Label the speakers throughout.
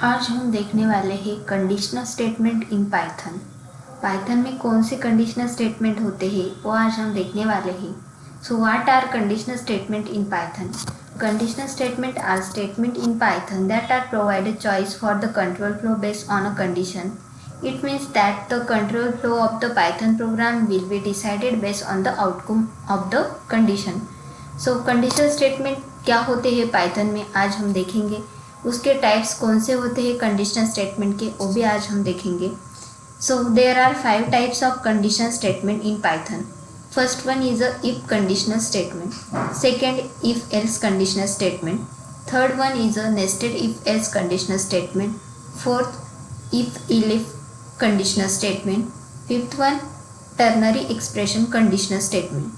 Speaker 1: आज हम देखने वाले हैं conditional statement in Python. Python में कौन से कंडीशनल स्टेटमेंट होते हैं वो आज हम देखने वाले हैं। So what are conditional statement in Python? Conditional statement are statement in Python that are provided choice for the control flow based on a condition. It means that the control flow of the Python program will be decided based on the outcome of the condition. So conditional statement क्या होते हैं Python में आज हम देखेंगे। उसके types कौन से होते हैं कंडीशनल स्टेटमेंट के वो भी आज हम देखेंगे। So there are 5 types of conditional statement in Python. First one is a if conditional statement. Second, if else conditional statement. Third one is a nested if else conditional statement. Fourth, if elif conditional statement. Fifth one, ternary expression conditional statement.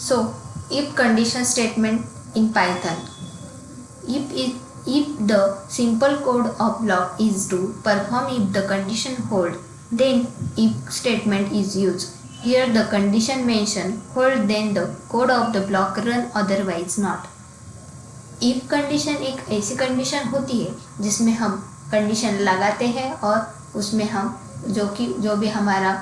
Speaker 1: So if conditional statement in Python. If the simple code of block is to perform if the condition hold, then if statement is used. Here the condition mentioned hold, then the code of the block run, otherwise not. if condition एक ऐसी condition होती है जिसमें हम condition लगाते हैं और उसमें हम जो भी हमारा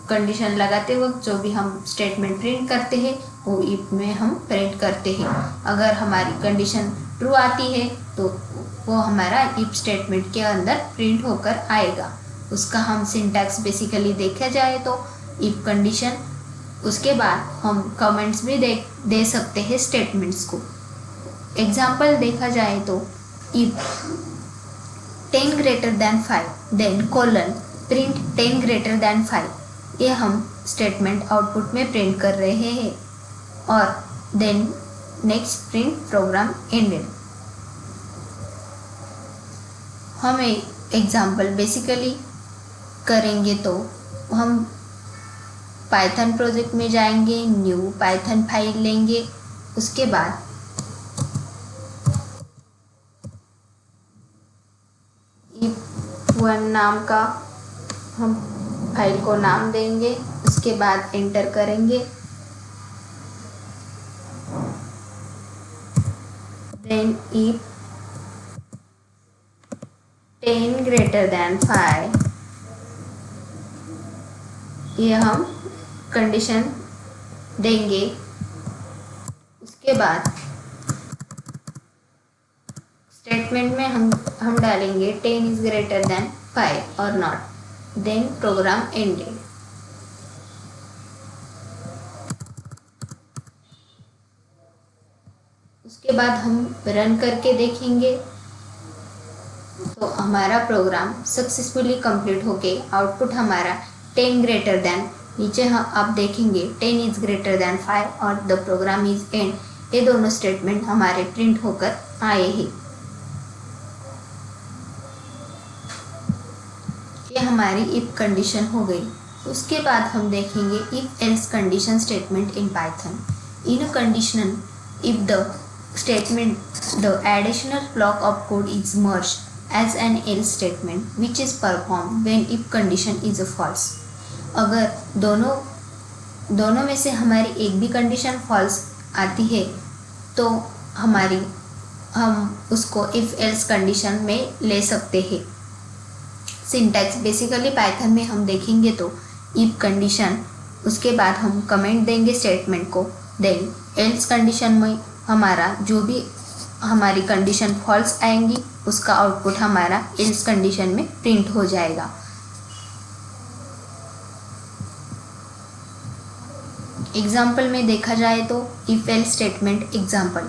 Speaker 1: कंडीशन लगाते वक्त जो भी हम स्टेटमेंट प्रिंट करते हैं वो इफ में हम प्रिंट करते हैं। अगर हमारी कंडीशन ट्रू आती है तो वो हमारा इफ स्टेटमेंट के अंदर प्रिंट होकर आएगा। उसका हम सिंटैक्स बेसिकली देखा जाए तो इफ कंडीशन, उसके बाद हम कमेंट्स भी दे सकते हैं स्टेटमेंट्स को। एग्जाम्पल देखा जाए तो if 10 greater than 5 then colon print 10 greater than 5, ये हम स्टेटमेंट आउटपुट में प्रिंट कर रहे हैं और then next print program ended. हम एक एग्जाम्पल बेसिकली करेंगे तो हम पाइथन प्रोजेक्ट में जाएंगे, न्यू पाइथन फाइल लेंगे, उसके बाद if1 नाम का हम फाइल को नाम देंगे, उसके बाद एंटर करेंगे। देन if 10 ग्रेटर दैन 5, ये हम कंडीशन देंगे। उसके बाद स्टेटमेंट में हम डालेंगे 10 इज ग्रेटर दैन 5 और नॉट, देन प्रोग्राम एंडेड। उसके बाद हम रन करके देखेंगे तो हमारा प्रोग्राम सक्सेसफुली कंप्लीट होके आउटपुट हमारा 10 ग्रेटर दैन, नीचे आप देखेंगे 10 इज ग्रेटर दैन 5 और द प्रोग्राम इज एंड, ये दोनों स्टेटमेंट हमारे प्रिंट होकर आए हैं। ये हमारी इफ कंडीशन हो गई। उसके बाद हम देखेंगे if else condition statement in Python. In a condition if the statement the additional block of code is merged as an else statement which is performed when if condition is a false। अगर दोनों में से हमारी एक भी condition false आती है तो हम उसको इफ एल्स कंडीशन में ले सकते हैं। सिंटैक्स बेसिकली पाइथन में हम देखेंगे तो इफ कंडीशन, उसके बाद हम कमेंट देंगे स्टेटमेंट को, देन एल्स कंडीशन में हमारा जो भी हमारी कंडीशन फॉल्स आएंगी उसका आउटपुट हमारा एल्स कंडीशन में प्रिंट हो जाएगा। एग्जाम्पल में देखा जाए तो if else statement example,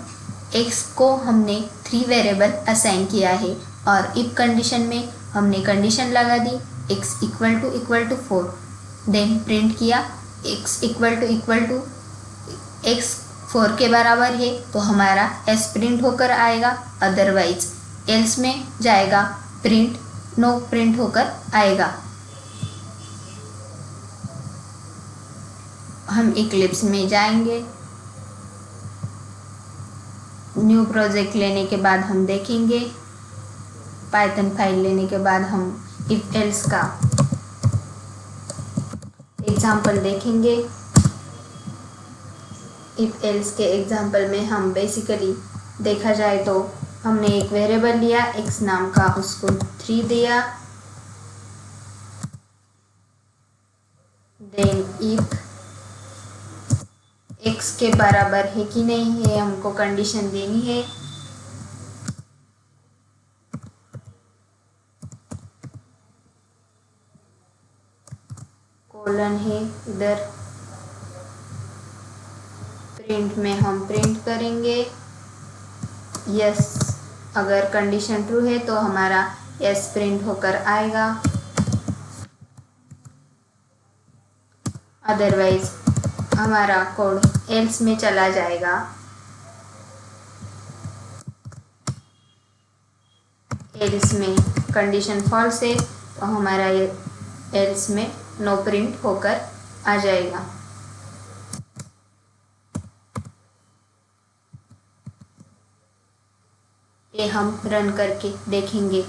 Speaker 1: x को हमने 3 वेरिएबल असाइन किया है और इफ कंडीशन में हमने कंडीशन लगा दी x equal to 4, then print किया x इक्वल टू x 4 के बराबर है तो हमारा s प्रिंट होकर आएगा, अदरवाइज एल्स में जाएगा प्रिंट नो प्रिंट होकर आएगा। हम इक्लिप्स में जाएंगे, न्यू प्रोजेक्ट लेने के बाद हम देखेंगे, पाइथन फाइल लेने के बाद हम इफ एल्स का एग्जाम्पल देखेंगे। इफ एल्स के एग्जाम्पल में हम बेसिकली देखा जाए तो हमने एक वेरिएबल लिया x नाम का, उसको 3 दिया। देन इफ x के बराबर है कि नहीं है हमको कंडीशन देनी है। कोलन है इधर, प्रिंट में हम प्रिंट करेंगे यस। अगर कंडीशन ट्रू है तो हमारा यस प्रिंट होकर आएगा, अदरवाइज हमारा कोड एल्स में चला जाएगा। एल्स में कंडीशन फॉल्स है तो हमारा ये एल्स में नो प्रिंट होकर आ जाएगा। ये हम रन करके देखेंगे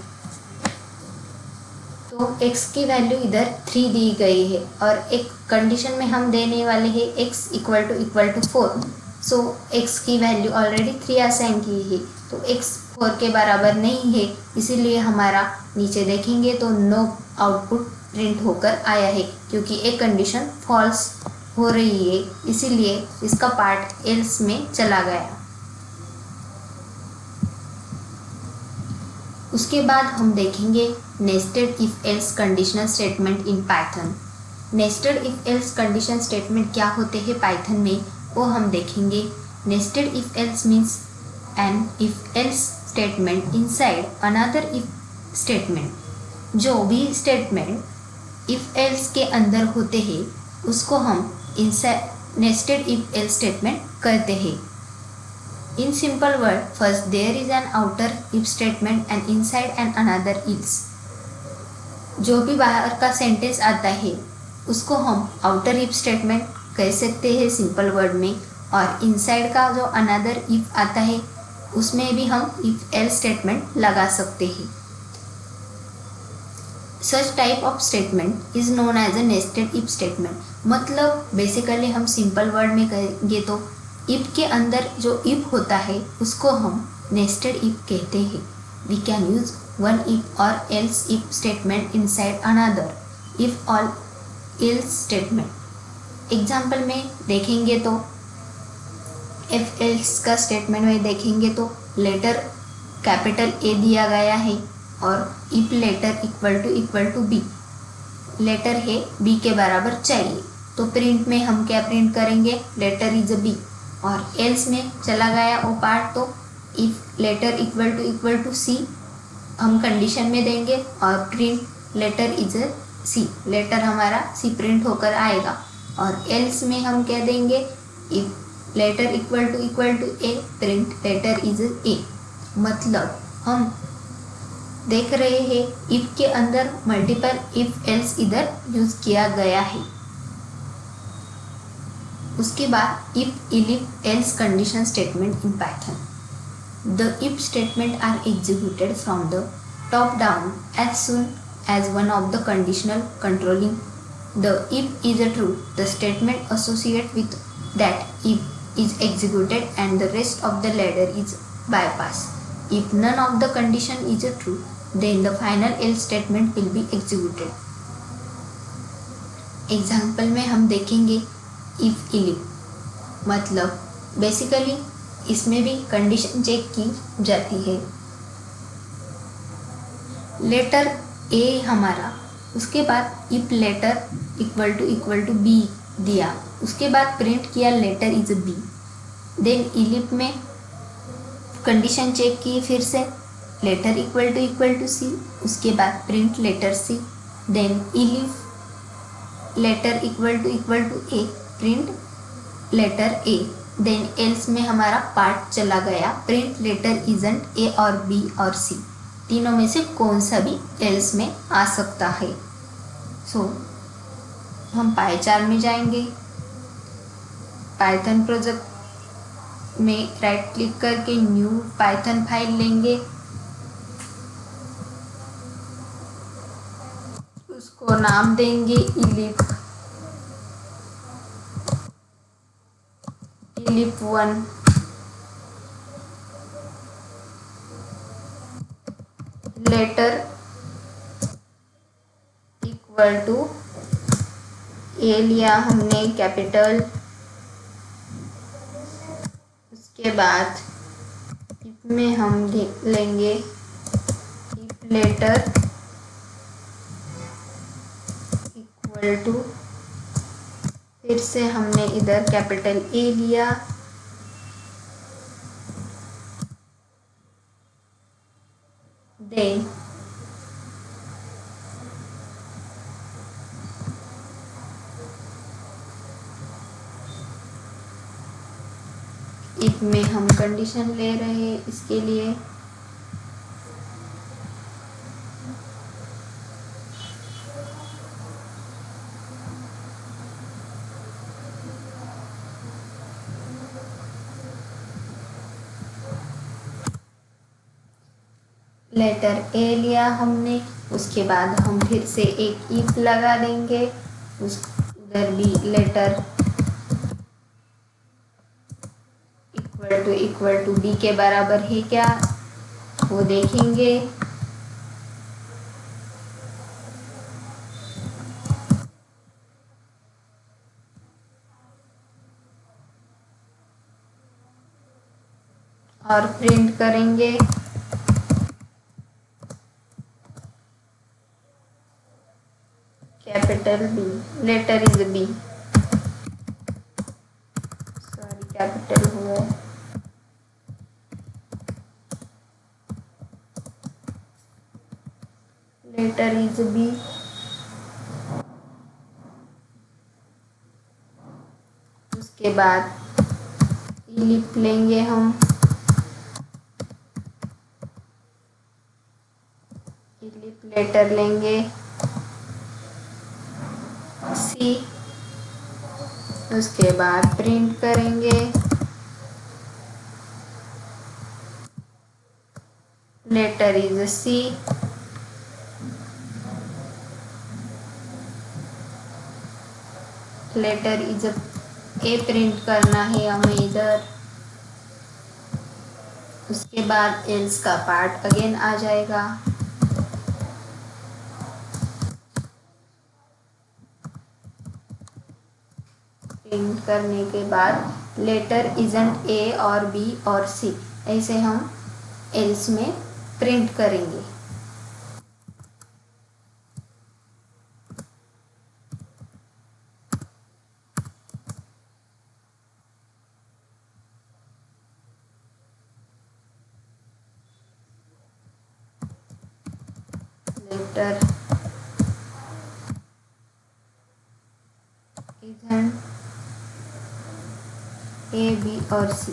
Speaker 1: तो x की वैल्यू इधर 3 दी गई है और एक कंडीशन में हम देने वाले हैं x equal to 4। So x की वैल्यू ऑलरेडी 3 असाइन की है तो x 4 के बराबर नहीं है, इसीलिए हमारा नीचे देखेंगे तो नो आउटपुट प्रिंट होकर आया है क्योंकि एक कंडीशन फॉल्स हो रही है, इसीलिए इसका पार्ट एल्स में चला गया। उसके बाद हम देखेंगे nested if else conditional statement in Python. Nested if else condition statement क्या होते हैं पाइथन में वो हम देखेंगे। Nested if else means an if else statement inside another if statement. जो भी स्टेटमेंट इफ एल्स के अंदर होते हैं उसको हम inside nested if else statement कहते हैं। In simple word, first there is an outer if statement and inside and another else। जो भी बाहर का सेंटेंस आता है उसको हम आउटर इफ स्टेटमेंट कह सकते हैं सिंपल वर्ड में, और इनसाइड का जो अनदर इफ आता है उसमें भी हम इफ एल्स स्टेटमेंट लगा सकते हैं। Such type of statement is known as a nested if statement. मतलब बेसिकली हम सिंपल वर्ड में कहेंगे तो इफ के अंदर जो इफ होता है उसको हम नेस्टेड इफ कहते हैं। We can use one if और else if statement inside another if और एल्स स्टेटमेंट। एग्जाम्पल में देखेंगे तो इफ एल्स का स्टेटमेंट में देखेंगे तो लेटर कैपिटल ए दिया गया है और if letter equal to B, letter है बी के बराबर चाहिए तो प्रिंट में हम क्या प्रिंट करेंगे, लेटर इज अ बी। और एल्स में चला गया वो पार्ट तो if letter equal to C हम कंडीशन में देंगे और print letter is a C, letter हमारा सी प्रिंट होकर आएगा। और एल्स में हम क्या देंगे, if letter equal to a print letter is a. मतलब हम देख रहे हैं इफ के अंदर मल्टीपल इफ एल्स इधर यूज किया गया है। उसके बाद if elif else condition statement in Python. The if statement are executed from the top down as soon as one of the conditional controlling the if is a true the statement associate with that if is executed and the rest of the ladder is bypass. If none of the condition is a true then the final else statement will be executed। Example में हम देखेंगे if इलिफ, मतलब basically इसमें भी condition check की जाती है। Letter ए हमारा, उसके बाद if letter equal to B दिया, उसके बाद प्रिंट किया letter is B. Then elif में कंडीशन चेक की फिर से लेटर इक्वल टू सी, उसके बाद print letter c. Then elif letter equal to a print letter a. Then else में हमारा पार्ट चला गया प्रिंट लेटर इजंट ए और बी और सी, तीनों में से कौन सा भी एल्स में आ सकता है। सो हम पाइचार में जाएंगे, पाइथन प्रोजेक्ट में राइट क्लिक करके न्यू पाइथन फाइल लेंगे, उसको नाम देंगे इलिफ 1। लेटर इक्वल टू ए लिया हमने कैपिटल, उसके बाद इसमें हम लेंगे इफ लेटर इक्वल टू, फिर से हमने इधर कैपिटल ए लिया, देन इफ में हम कंडीशन ले रहे हैं इसके लिए लेटर ए लिया हमने, उसके बाद हम फिर से एक इफ लगा देंगे, उधर भी लेटर इक्वल टू बी के बराबर है क्या वो देखेंगे। और प्रिंट करेंगे capital B, letter is B, sorry capital हुआ है, लेटर इज बी, उसके बाद लिख लेंगे हम लेटर लेंगे सी, उसके बाद प्रिंट करेंगे letter is C, letter is A print करना है हमें इधर, उसके बाद एल्स का पार्ट अगेन आ जाएगा। प्रिंट करने के बाद लेटर इजंट ए और बी और सी, ऐसे हम एल्स में प्रिंट करेंगे। लेटर इजंट ए बी और सी,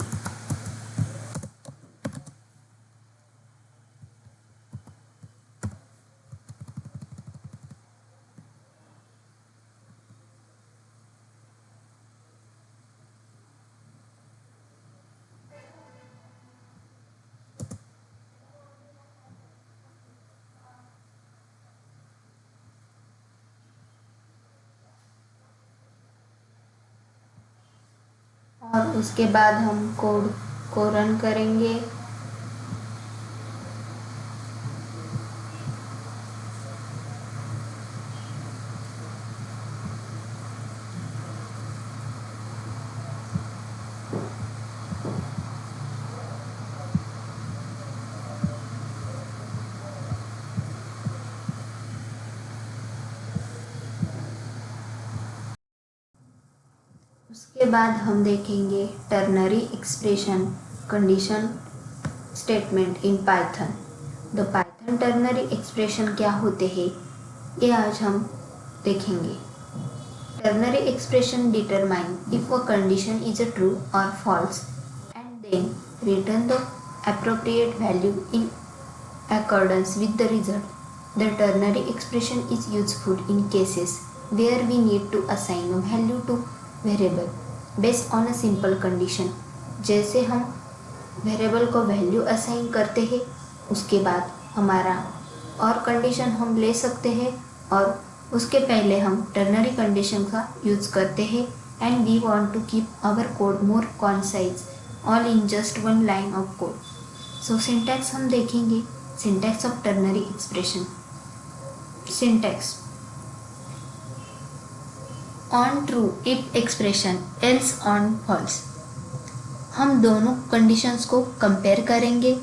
Speaker 1: और उसके बाद हम कोड को रन करेंगे। उसके बाद हम देखेंगे ternary expression condition statement in Python. The Python ternary expression क्या होते हैं ये आज हम देखेंगे। Ternary expression determine if a condition is a true और false and then return the appropriate value in accordance with the result. The ternary expression is useful in cases where we need to assign a value to variable based on a simple condition. जैसे हम variable को value assign करते हैं, उसके बाद हमारा और condition हम ले सकते हैं और उसके पहले हम टर्नरी कंडीशन का यूज़ करते हैं and we want to keep our code more concise all in just one line of code. So syntax हम देखेंगे। Syntax of ternary expression. Syntax. On true if expression, else on false. हम दोनों conditions को compare करेंगे.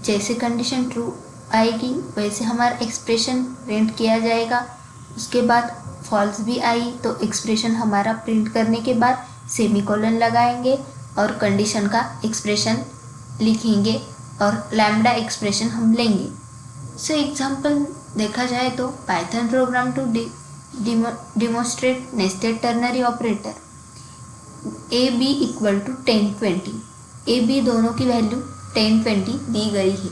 Speaker 1: जैसे condition true आएगी वैसे हमारा एक्सप्रेशन प्रिंट किया जाएगा. उसके बाद फॉल्स भी आई तो एक्सप्रेशन हमारा प्रिंट करने के बाद सेमीकोलन लगाएंगे और कंडीशन का एक्सप्रेशन लिखेंगे और लैम्डा एक्सप्रेशन हम लेंगे. सो एग्जांपल देखा जाए तो Python program to demonstrate nested ternary operator. A B equal to 10-20. A B दोनों की वैल्यू 10-20 दी गई है,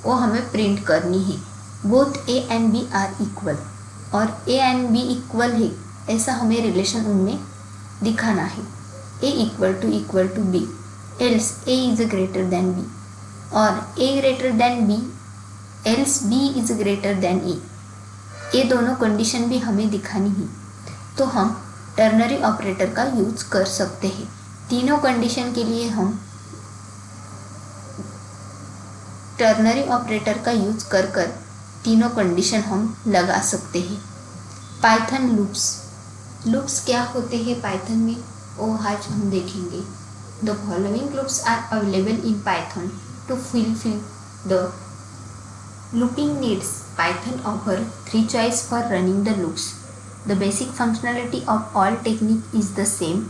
Speaker 1: वो हमें प्रिंट करनी है. Both A and B are equal और ए एंड बी इक्वल है ऐसा हमें रिलेशन उनमें दिखाना है. A equal to B else A is greater than B और A greater than B else B is greater than A. ये दोनों कंडीशन भी हमें दिखानी है तो हम टर्नरी ऑपरेटर का यूज कर सकते हैं. तीनों कंडीशन के लिए हम टर्नरी ऑपरेटर का यूज कर तीनों कंडीशन हम लगा सकते हैं. पाइथन लूप्स क्या होते हैं पाइथन में वो आज हम देखेंगे. The following loops are available in Python to fulfill the looping needs. Python offer 3 choices for running the loops. The basic functionality of all technique is the same.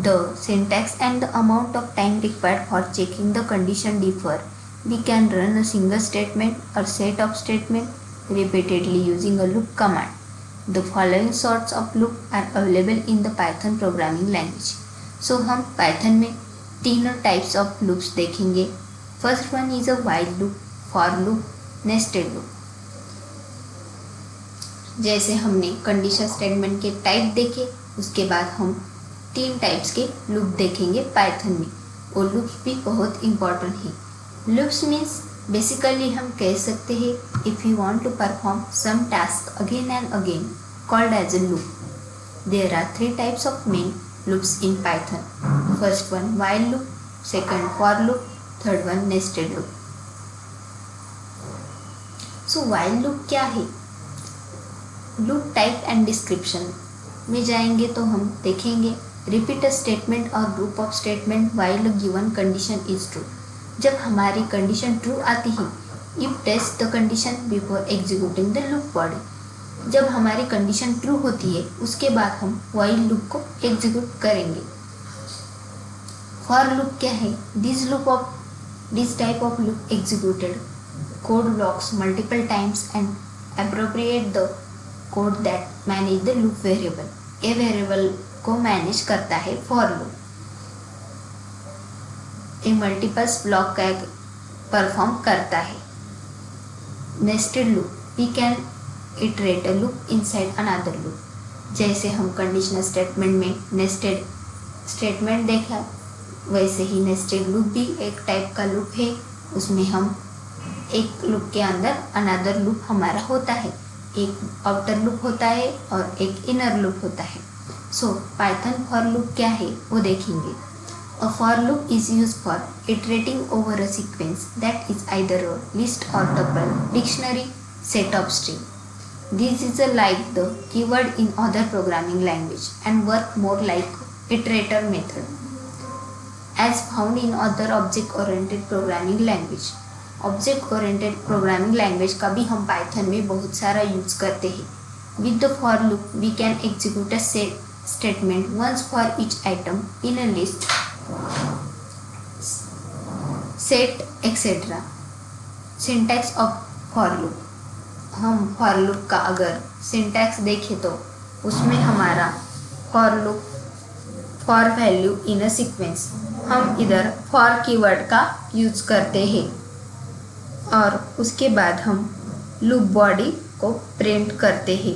Speaker 1: The syntax and the amount of time required for checking the condition differ. We can run a single statement or set of statement repeatedly using a loop command. The following sorts of loop are available in the Python programming language. So हम Python में तीनों types of loops देखेंगे. First one is a while loop, for loop, nested loop. जैसे हमने condition statement के type देखे उसके बाद हम 3 टाइप्स के लूप देखेंगे पाइथन में. वो लूप्स भी बहुत इम्पॉर्टेंट है. लूप्स मीन्स बेसिकली हम कह सकते हैं if you want to perform some task again and again called as a loop. There are 3 types of main loops in Python. First one while loop, second for loop, third one nested loop. So while loop क्या है? Loop type and description में जाएंगे तो हम देखेंगे repeat a statement और group of statement while a given condition is true. जब हमारी कंडीशन ट्रू आती है if test the condition before executing the loop body. जब हमारी कंडीशन ट्रू होती है उसके बाद हम while लूप को एग्जीक्यूट करेंगे. फॉर लूप क्या है? This type of loop executed code blocks multiple times and appropriate the code that manage the loop variable. ये वेरिएबल को मैनेज करता है फॉर लूप. ये मल्टीपल्स ब्लॉक का परफॉर्म करता है. Nested loop we can iterate a loop inside another loop. जैसे हम कंडीशनल स्टेटमेंट में नेस्टेड स्टेटमेंट देखा वैसे ही नेस्टेड लूप भी एक टाइप का लूप है. उसमें हम एक लूप के अंदर अनदर लूप हमारा होता है. एक आउटर लूप होता है और एक इनर लूप होता है. सो पाइथन फॉर लूप क्या है वो देखेंगे. A for loop is use for iterating over a sequence that is either a list और tuple, dictionary, set of string. This is like the keyword in other programming language and work more like iterator method as found in other object oriented programming language. Object oriented programming language का भी हम Python में बहुत सारा use करते हैं. With the for loop we can execute a statement once for each item in a list, set etcetera. Syntax of for loop. हम for loop का अगर सिंटैक्स देखें तो उसमें हमारा for loop for value in a sequence, हम इधर for keyword का यूज करते हैं और उसके बाद हम लूप बॉडी को प्रिंट करते हैं.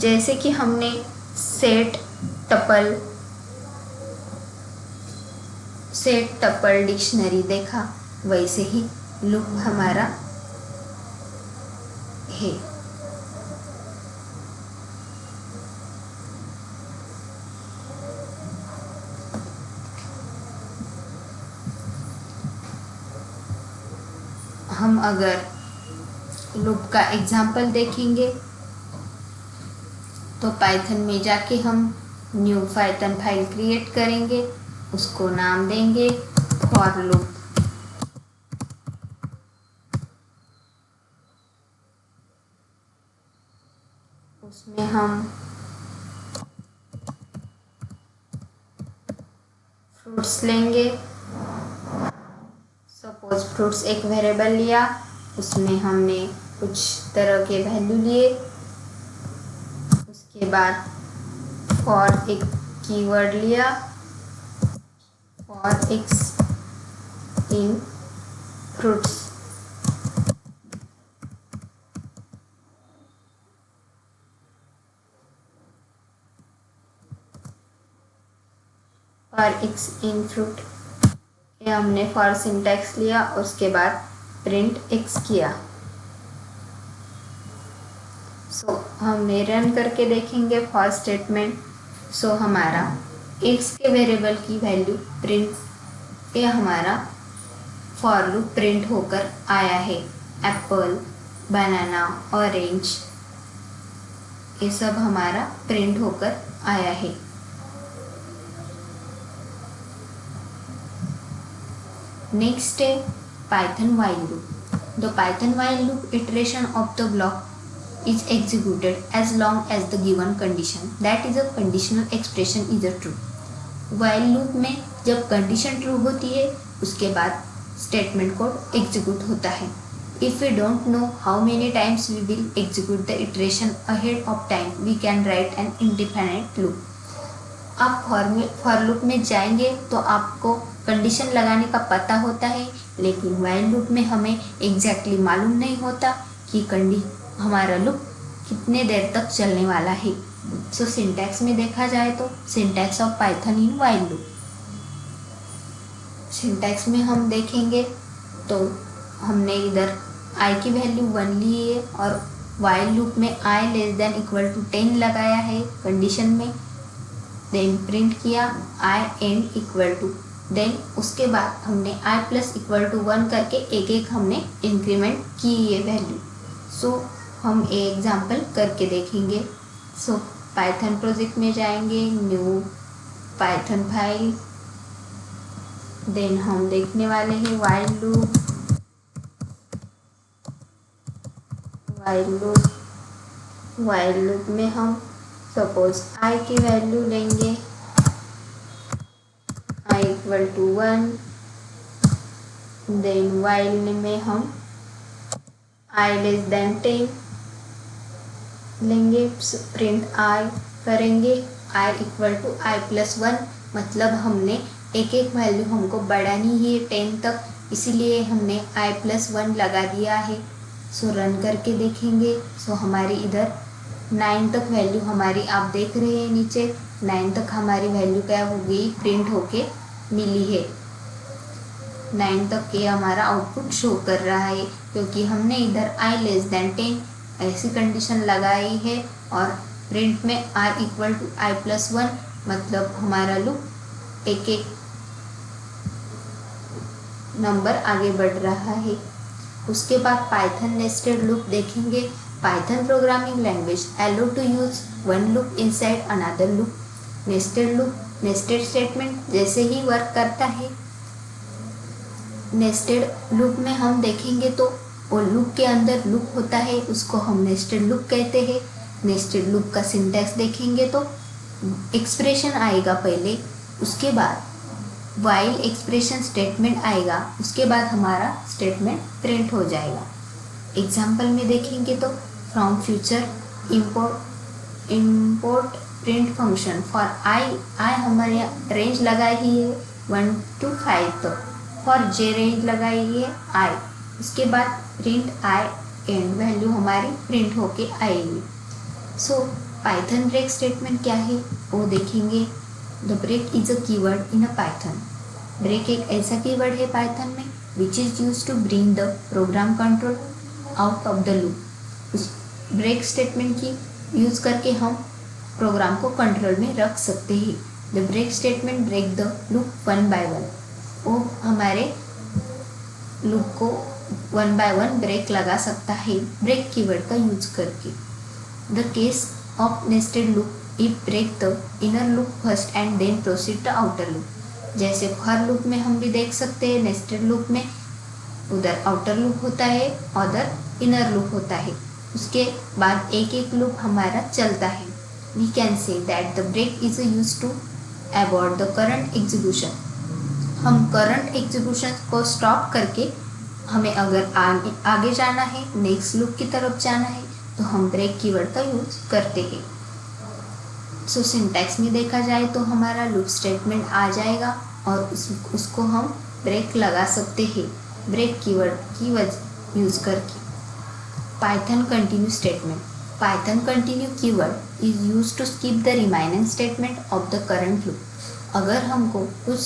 Speaker 1: जैसे कि हमने सेट टपल डिक्शनरी देखा वैसे ही लूप हमारा है. हम अगर लूप का एग्जाम्पल देखेंगे तो पाइथन में जाके हम न्यू पाइथन फाइल क्रिएट करेंगे, उसको नाम देंगे फॉर लूप। उसमें हम फ्रूट्स लेंगे। सपोज फ्रूट्स एक वेरिएबल लिया, उसमें हमने कुछ तरह के वैल्यू लिए। उसके बाद फॉर एक कीवर्ड लिया, for x in fruits. For x in fruit, ये हमने फॉर सिंटैक्स लिया, उसके बाद प्रिंट एक्स किया। हमने रन करके देखेंगे फॉर स्टेटमेंट। हमारा एक्स के वेरिएबल की वैल्यू प्रिंट, ये हमारा फॉर लूप प्रिंट होकर आया है। एप्पल, बनाना, ऑरेंज, ये सब हमारा प्रिंट होकर आया है। नेक्स्ट है Python while loop. The Python while loop iteration of the block is executed as long as the given condition, that is a conditional expression, is a true. while loop में जब condition true होती है उसके बाद statement code execute होता है। If we don't know how many times we will execute the iteration ahead of time, we can write an indefinite loop. आप for loop में जाएंगे तो आपको कंडीशन लगाने का पता होता है, लेकिन वाइल लूप में हमें एग्जैक्टली मालूम नहीं होता कि हमारा लूप कितने देर तक चलने वाला है। सिंटैक्स में देखा जाए तो syntax of Python in while loop. Syntax में हम देखेंगे तो हमने इधर आई की वैल्यू 1 ली है और वाइल लूप में आई लेस देन इक्वल टू 10 लगाया है कंडीशन में। देन प्रिंट किया आई एंड इक्वल टू, देन उसके बाद हमने आई प्लस इक्वल टू 1 करके एक एक हमने इंक्रीमेंट की ये वैल्यू। हम ये एग्जांपल करके देखेंगे। पाइथन प्रोजेक्ट में जाएंगे, न्यू पाइथन फाइल, देन हम देखने वाले हैं वाइल लूप। वाइल लूप में हम सपोज आई की वैल्यू लेंगे I equal to 1, then while में हम आई लेस देन 10 लेंगे, प्रिंट आई करेंगे I equal to I plus 1, मतलब हमने एक एक वैल्यू हमको बढ़ानी है 10 तक, इसीलिए हमने आई प्लस 1 लगा दिया है। रन करके देखेंगे। हमारी इधर 9 तक वैल्यू हमारी आप देख रहे हैं नीचे 9 तक हमारी वैल्यू क्या हो गई, प्रिंट होके मिली है। 9 तक ये हमारा आउटपुट शो कर रहा है क्योंकि हमने इधर आई लेस देन 10 ऐसी कंडीशन लगाई है और प्रिंट में I equal to I plus 1, मतलब हमारा लूप एक एक नंबर आगे बढ़ रहा है। उसके बाद पाइथन नेस्टेड लूप देखेंगे। Python programming language allow to use one loop inside another loop. Nested loop nested statement जैसे ही वर्क करता है। नेस्टेड लूप में हम देखेंगे तो वो लूप के अंदर लूप होता है, उसको हम नेस्टेड लूप कहते हैं। नेस्टेड लूप का सिंटैक्स देखेंगे तो एक्सप्रेशन आएगा पहले, उसके बाद वाइल एक्सप्रेशन स्टेटमेंट आएगा, उसके बाद हमारा स्टेटमेंट प्रिंट हो जाएगा। एग्जाम्पल में देखेंगे तो from future import print function for I हमारे रेंज लगाई ही है 1 to 5 तक, फॉर जे रेंज लगाई है आई, उसके बाद प्रिंट आई एंड वैल्यू हमारी प्रिंट होके आएगी। पाइथन ब्रेक स्टेटमेंट क्या है वो देखेंगे। The break is a keyword in a Python. Break एक ऐसा कीवर्ड है पाइथन में which is use to bring the program control out of the loop. उस ब्रेक स्टेटमेंट की यूज करके हम प्रोग्राम को कंट्रोल में रख सकते हैं। The break statement break the loop 1 by 1, वो हमारे लूप को वन बाय वन ब्रेक लगा सकता है ब्रेक कीवर्ड का यूज करके। The case of nested loop, if break the inner loop first and then proceed the outer loop. जैसे for loop में हम भी देख सकते हैं, नेस्टेड लूप में उधर आउटर लूप होता है, उधर इनर लूप होता है, उसके बाद एक एक लूप हमारा चलता है। We can say that the break is use to abort the current execution. हम करंट एग्जीक्यूशन को स्टॉप करके हमें अगर आगे जाना है, नेक्स्ट लूप की तरफ जाना है, तो हम ब्रेक कीवर्ड का यूज करते हैं। सो सिंटैक्स में देखा जाए तो हमारा लूप स्टेटमेंट आ जाएगा और उसको हम ब्रेक लगा सकते हैं ब्रेक कीवर्ड की यूज करके। Python continue statement. Python continue keyword is use to skip the remaining statement of the current loop. अगर हमको कुछ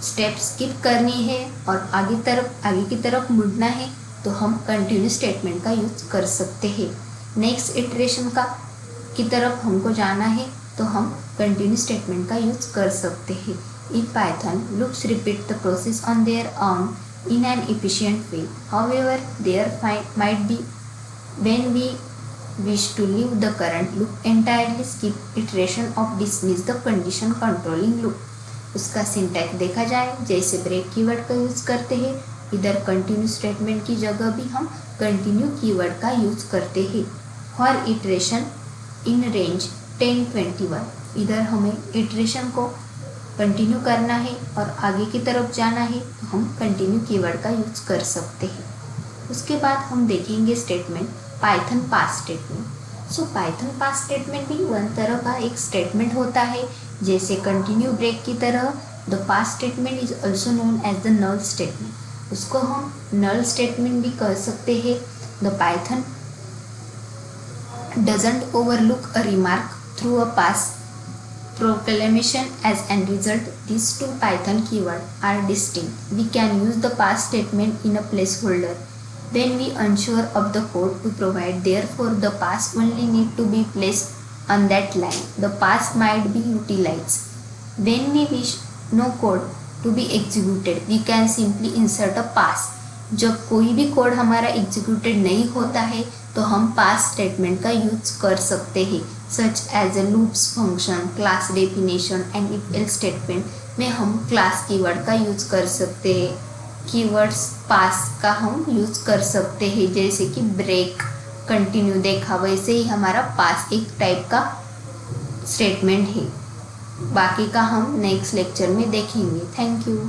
Speaker 1: स्टेप स्किप करनी है और आगे की तरफ मुड़ना है तो हम कंटिन्यू स्टेटमेंट का यूज कर सकते हैं। नेक्स्ट इटरेशन की तरफ हमको जाना है तो हम कंटिन्यू स्टेटमेंट का यूज कर सकते हैं। In Python loops repeat the process on their own in an efficient way. However, there might be when we wish to leave the current loop entirely, skip iteration of dismiss the condition controlling loop. उसका syntax देखा जाए, जैसे break keyword का use करते हैं, इधर continue statement की जगह भी हम कंटिन्यू कीवर्ड का यूज करते हैं। फॉर इटरेशन इन रेंज 10-21, इधर हमें इटरेशन को कंटिन्यू करना है और आगे की तरफ जाना है तो हम कंटिन्यू कीवर्ड का यूज कर सकते हैं। उसके बाद हम देखेंगे स्टेटमेंट पाइथन पास स्टेटमेंट। सो पाइथन पास स्टेटमेंट भी वन तरह का एक स्टेटमेंट होता है, जैसे कंटिन्यू ब्रेक की तरह। The pass statement is also known as the null statement. उसको हम नल स्टेटमेंट भी कह सकते हैं। The Python doesn't overlook a remark through a pass proclamation. As a result, these two Python keywords are distinct. We can use the pass statement in a placeholder when we unsure of the code to provide. Therefore, the pass only need to be placed on that line. The pass might be utilized when we wish no code to be executed. We can simply insert a pass. जब कोई भी code हमारा executed नहीं होता है तो हम पास statement का यूज कर सकते हैं, such as a loops function, class definition and if else statement में हम क्लास कीवर्ड का यूज कर सकते हैं। कीवर्ड्स पास का हम यूज कर सकते हैं, जैसे कि ब्रेक, कंटिन्यू देखा, वैसे ही हमारा पास एक टाइप का स्टेटमेंट है। बाकी का हम नेक्स्ट लेक्चर में देखेंगे। Thank you.